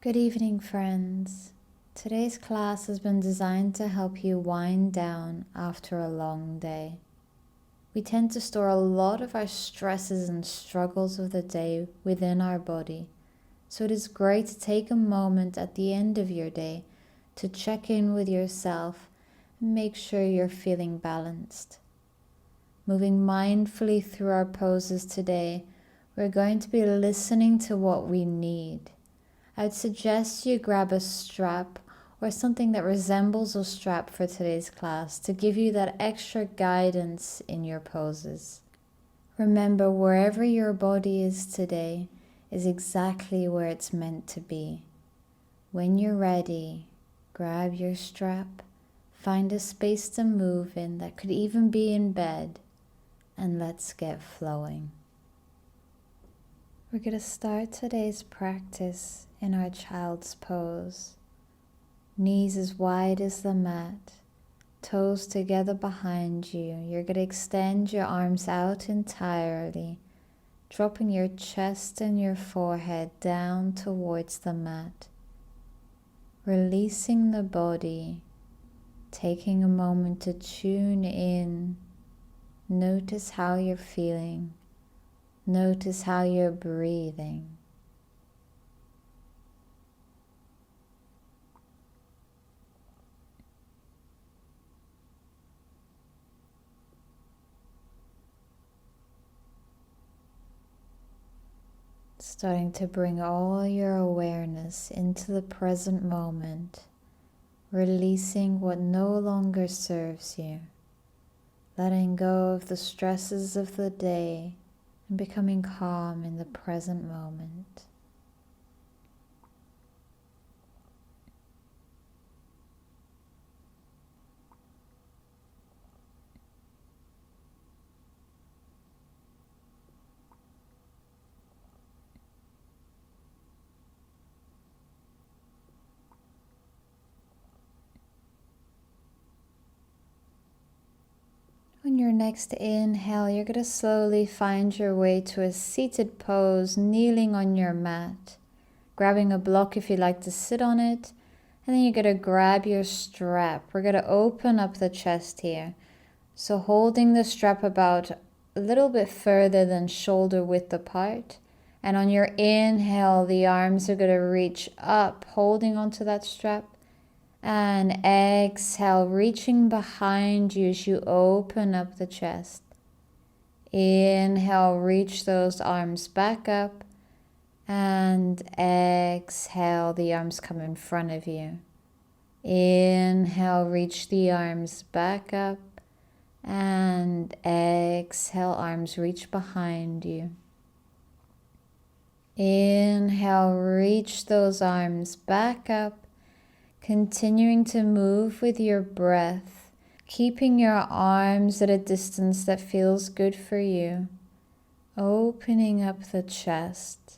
Good evening, friends. Today's class has been designed to help you wind down after a long day. We tend to store a lot of our stresses and struggles of the day within our body, so it is great to take a moment at the end of your day to check in with yourself and make sure you're feeling balanced. Moving mindfully through our poses today, we're going to be listening to what we need. I'd suggest you grab a strap or something that resembles a strap for today's class to give you that extra guidance in your poses. Remember, wherever your body is today is exactly where it's meant to be. When you're ready, grab your strap, find a space to move in that could even be in bed, and let's get flowing. We're going to start today's practice in our child's pose. Knees as wide as the mat, toes together behind you. You're going to extend your arms out entirely, dropping your chest and your forehead down towards the mat. Releasing the body, taking a moment to tune in. Notice how you're feeling. Notice how you're breathing. Starting to bring all your awareness into the present moment, releasing what no longer serves you, letting go of the stresses of the day and becoming calm in the present moment. On your next inhale, you're going to slowly find your way to a seated pose, kneeling on your mat, grabbing a block if you'd like to sit on it, and then you're going to grab your strap. We're going to open up the chest here. So holding the strap about a little bit further than shoulder width apart, and on your inhale, the arms are going to reach up, holding onto that strap. And exhale, reaching behind you as you open up the chest. Inhale, reach those arms back up. And exhale, the arms come in front of you. Inhale, reach the arms back up. And exhale, arms reach behind you. Inhale, reach those arms back up. Continuing to move with your breath, keeping your arms at a distance that feels good for you, opening up the chest.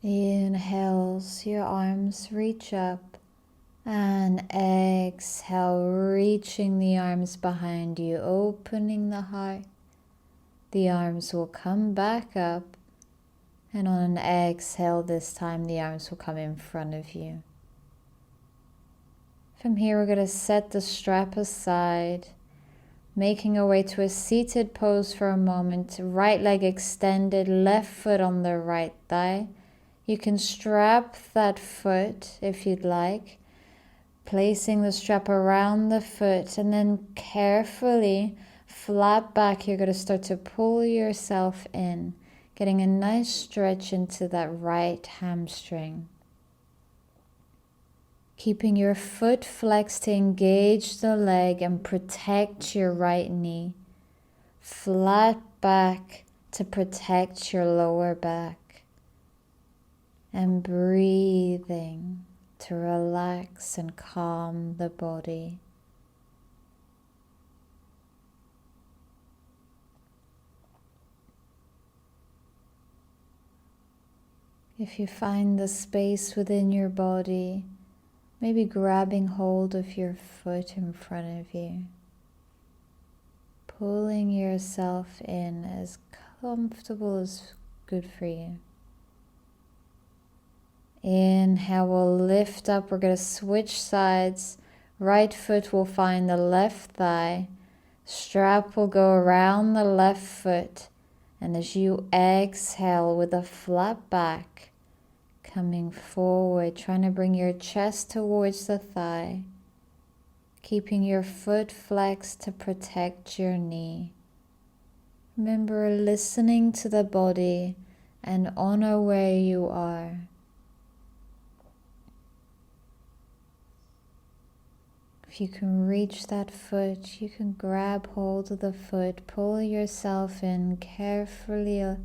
Inhales, your arms reach up. And exhale, reaching the arms behind you, opening the heart. The arms will come back up, and on an exhale this time, the arms will come in front of you. From here, we're going to set the strap aside, making our way to a seated pose for a moment. Right leg extended, left foot on the right thigh. You can strap that foot if you'd like, placing the strap around the foot, and then carefully, flat back, you're going to start to pull yourself in, getting a nice stretch into that right hamstring. Keeping your foot flexed to engage the leg and protect your right knee. Flat back to protect your lower back. And breathing to relax and calm the body. If you find the space within your body, maybe grabbing hold of your foot in front of you, pulling yourself in as comfortable as good for you. Inhale, we'll lift up. We're going to switch sides. Right foot will find the left thigh. Strap will go around the left foot. And as you exhale with a flat back, coming forward, trying to bring your chest towards the thigh, keeping your foot flexed to protect your knee. Remember listening to the body and honor where you are. If you can reach that foot, you can grab hold of the foot, pull yourself in carefully a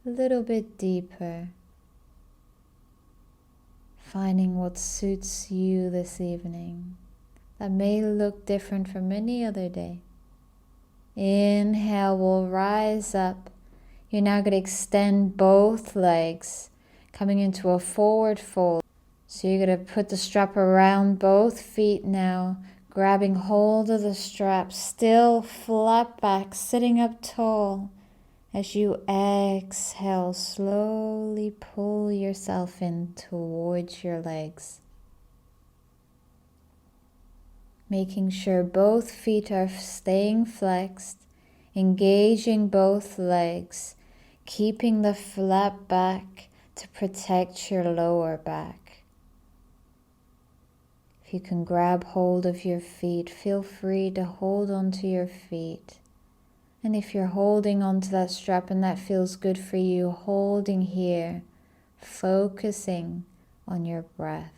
little bit deeper, finding what suits you this evening. That may look different from any other day. Inhale, we'll rise up. You're now going to extend both legs, coming into a forward fold. So you're going to put the strap around both feet now, grabbing hold of the strap, still flat back, sitting up tall. As you exhale, slowly pull yourself in towards your legs. Making sure both feet are staying flexed, engaging both legs, keeping the flat back to protect your lower back. If you can grab hold of your feet, feel free to hold onto your feet. And if you're holding onto that strap and that feels good for you, holding here, focusing on your breath.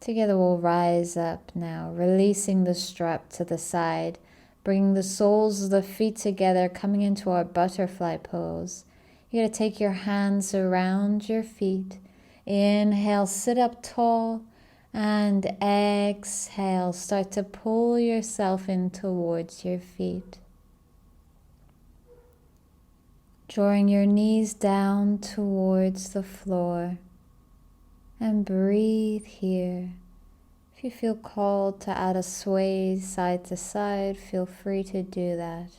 Together we'll rise up now, releasing the strap to the side, bringing the soles of the feet together, coming into our butterfly pose. You're going to take your hands around your feet. Inhale, sit up tall, and exhale, start to pull yourself in towards your feet. Drawing your knees down towards the floor, and breathe here. If you feel called to add a sway side to side, feel free to do that,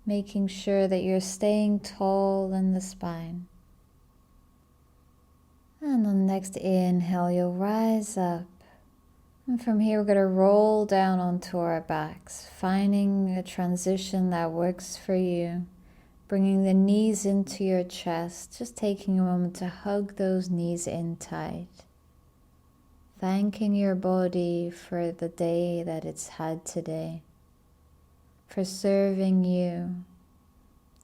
making sure that you're staying tall in the spine. And on the next inhale, you'll rise up. And from here, we're going to roll down onto our backs, finding a transition that works for you. Bringing the knees into your chest, just taking a moment to hug those knees in tight. Thanking your body for the day that it's had today, for serving you.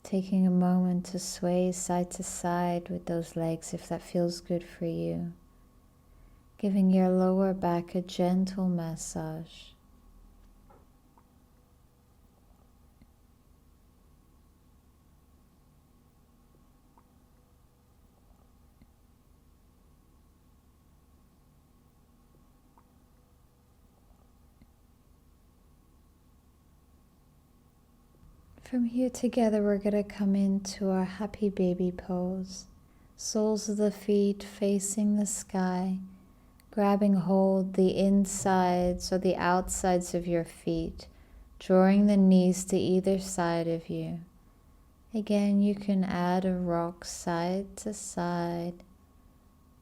Taking a moment to sway side to side with those legs if that feels good for you. Giving your lower back a gentle massage. From here together, we're going to come into our happy baby pose. Soles of the feet facing the sky, grabbing hold the insides or the outsides of your feet, drawing the knees to either side of you. Again, you can add a rock side to side.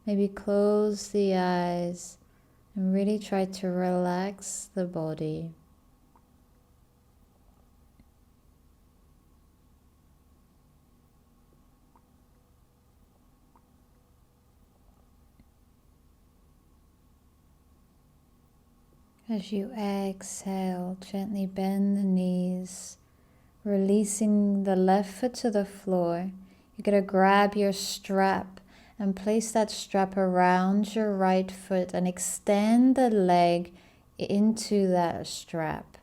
Maybe close the eyes and really try to relax the body. As you exhale, gently bend the knees, releasing the left foot to the floor. You're going to grab your strap and place that strap around your right foot and extend the leg into that strap,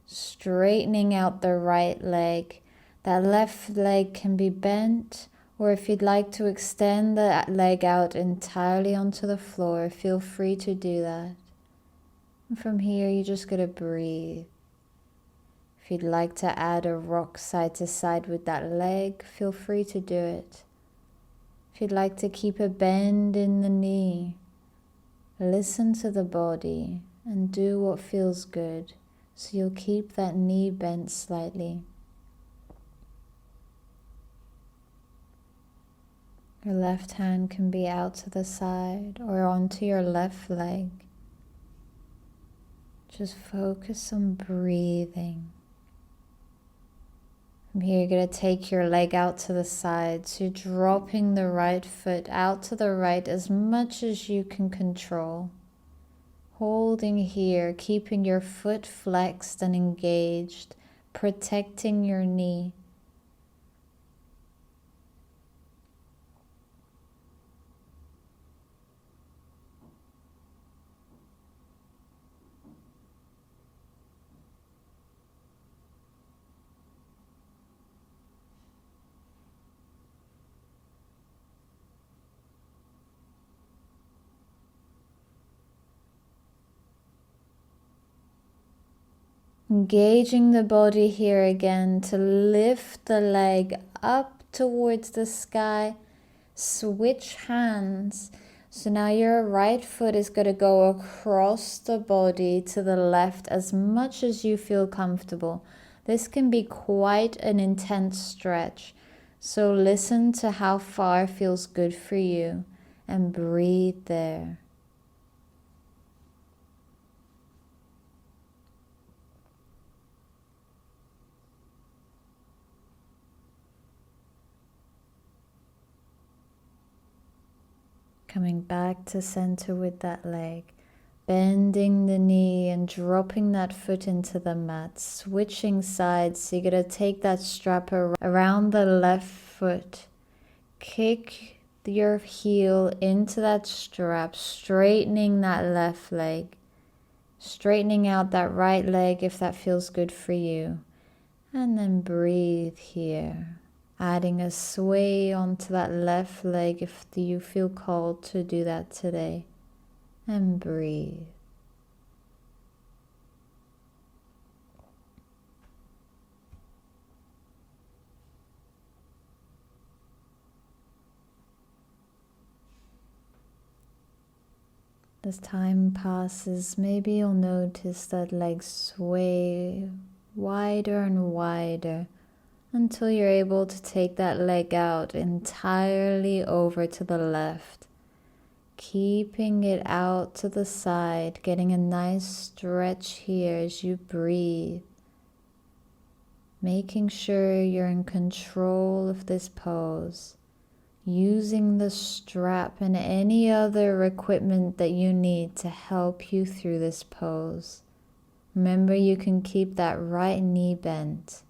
straightening out the right leg. That left leg can be bent, or if you'd like to extend the leg out entirely onto the floor, feel free to do that. And from here, you're just going to breathe. If you'd like to add a rock side to side with that leg, feel free to do it. If you'd like to keep a bend in the knee, listen to the body and do what feels good. So you'll keep that knee bent slightly. Your left hand can be out to the side or onto your left leg. Just focus on breathing. From here, you're going to take your leg out to the side. So you're dropping the right foot out to the right as much as you can control. Holding here, keeping your foot flexed and engaged, protecting your knee. Engaging the body here again to lift the leg up towards the sky. Switch hands. So now your right foot is going to go across the body to the left as much as you feel comfortable. This can be quite an intense stretch. So listen to how far feels good for you and breathe there. Coming back to center with that leg, bending the knee and dropping that foot into the mat, switching sides. So you're going to take that strap around the left foot, kick your heel into that strap, straightening that left leg, straightening out that right leg if that feels good for you, and then breathe here. Adding a sway onto that left leg if you feel called to do that today. And breathe. As time passes, maybe you'll notice that leg sway wider and wider, until you're able to take that leg out entirely over to the left, keeping it out to the side, getting a nice stretch here as you breathe, making sure you're in control of this pose, using the strap and any other equipment that you need to help you through this pose. Remember, you can keep that right knee bent.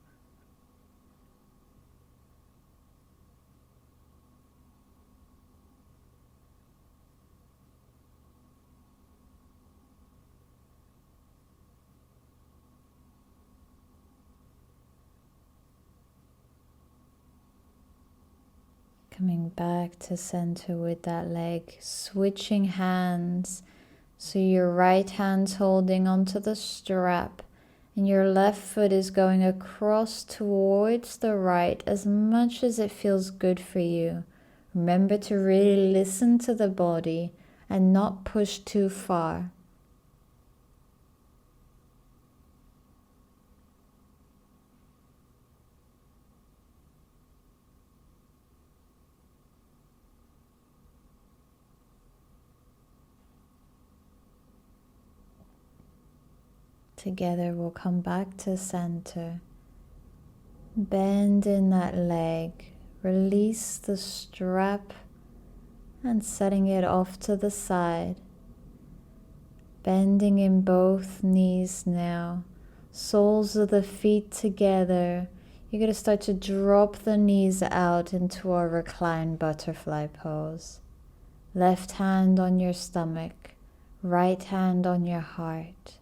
Coming back to center with that leg, switching hands. So your right hand's holding onto the strap and your left foot is going across towards the right as much as it feels good for you. Remember to really listen to the body and not push too far. Together we'll come back to center. Bend in that leg. Release the strap and setting it off to the side. Bending in both knees now. Soles of the feet together. You're going to start to drop the knees out into our recline butterfly pose. Left hand on your stomach. Right hand on your heart.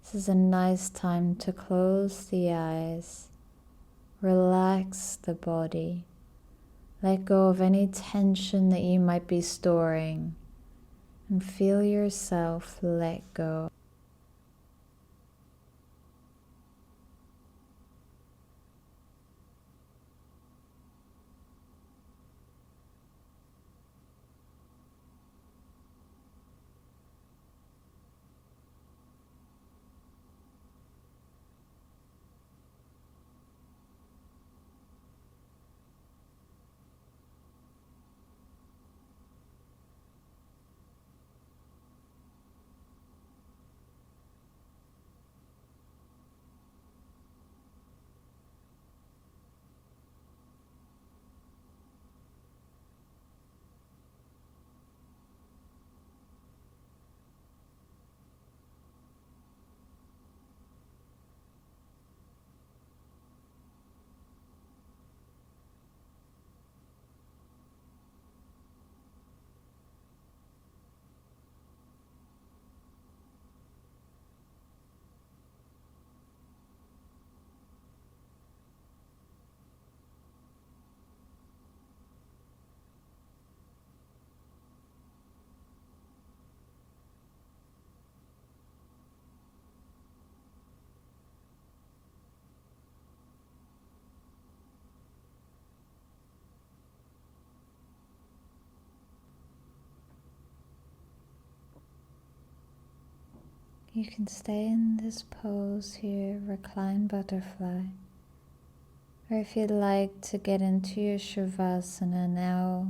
This is a nice time to close the eyes, relax the body, let go of any tension that you might be storing, and feel yourself let go. You can stay in this pose here, recline butterfly. Or if you'd like to get into your Shavasana, now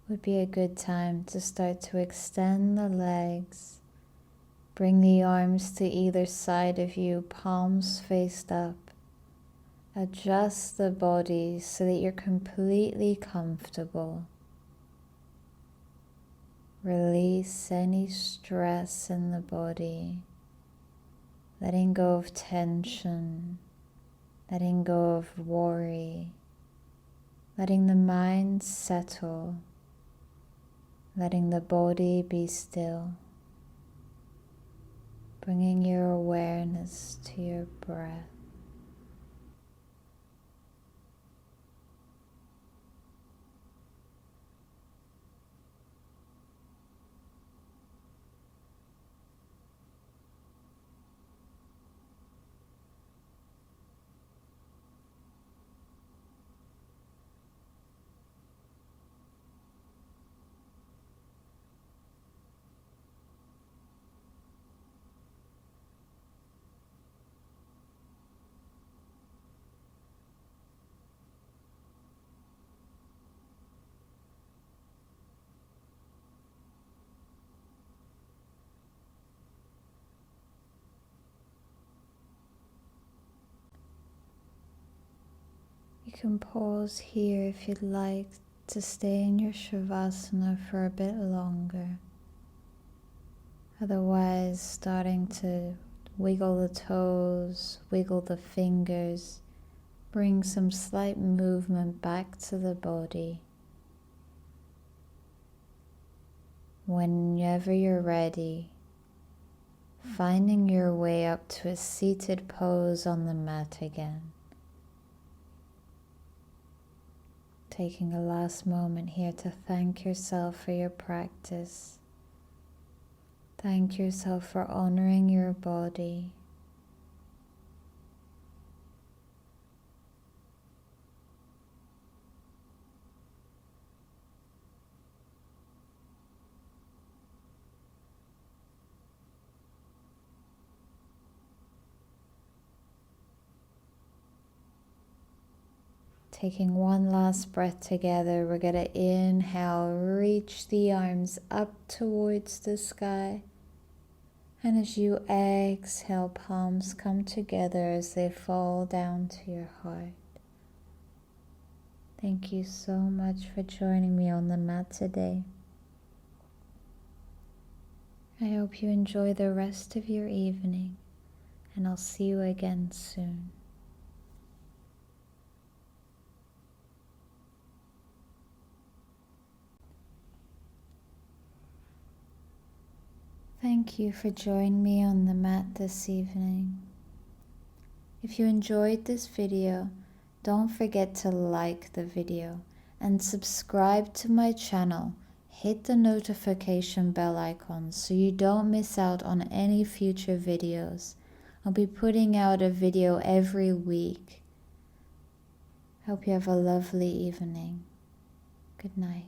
would be a good time to start to extend the legs. Bring the arms to either side of you, palms faced up. Adjust the body so that you're completely comfortable. Release any stress in the body, letting go of tension, letting go of worry, letting the mind settle, letting the body be still, bringing your awareness to your breath. You can pause here if you'd like to stay in your Shavasana for a bit longer. Otherwise, starting to wiggle the toes, wiggle the fingers, bring some slight movement back to the body. Whenever you're ready, finding your way up to a seated pose on the mat again. Taking a last moment here to thank yourself for your practice. Thank yourself for honoring your body. Taking one last breath together, we're going to inhale, reach the arms up towards the sky. And as you exhale, palms come together as they fall down to your heart. Thank you so much for joining me on the mat today. I hope you enjoy the rest of your evening, and I'll see you again soon. Thank you for joining me on the mat this evening. If you enjoyed this video, don't forget to like the video and subscribe to my channel. Hit the notification bell icon so you don't miss out on any future videos. I'll be putting out a video every week. Hope you have a lovely evening. Good night.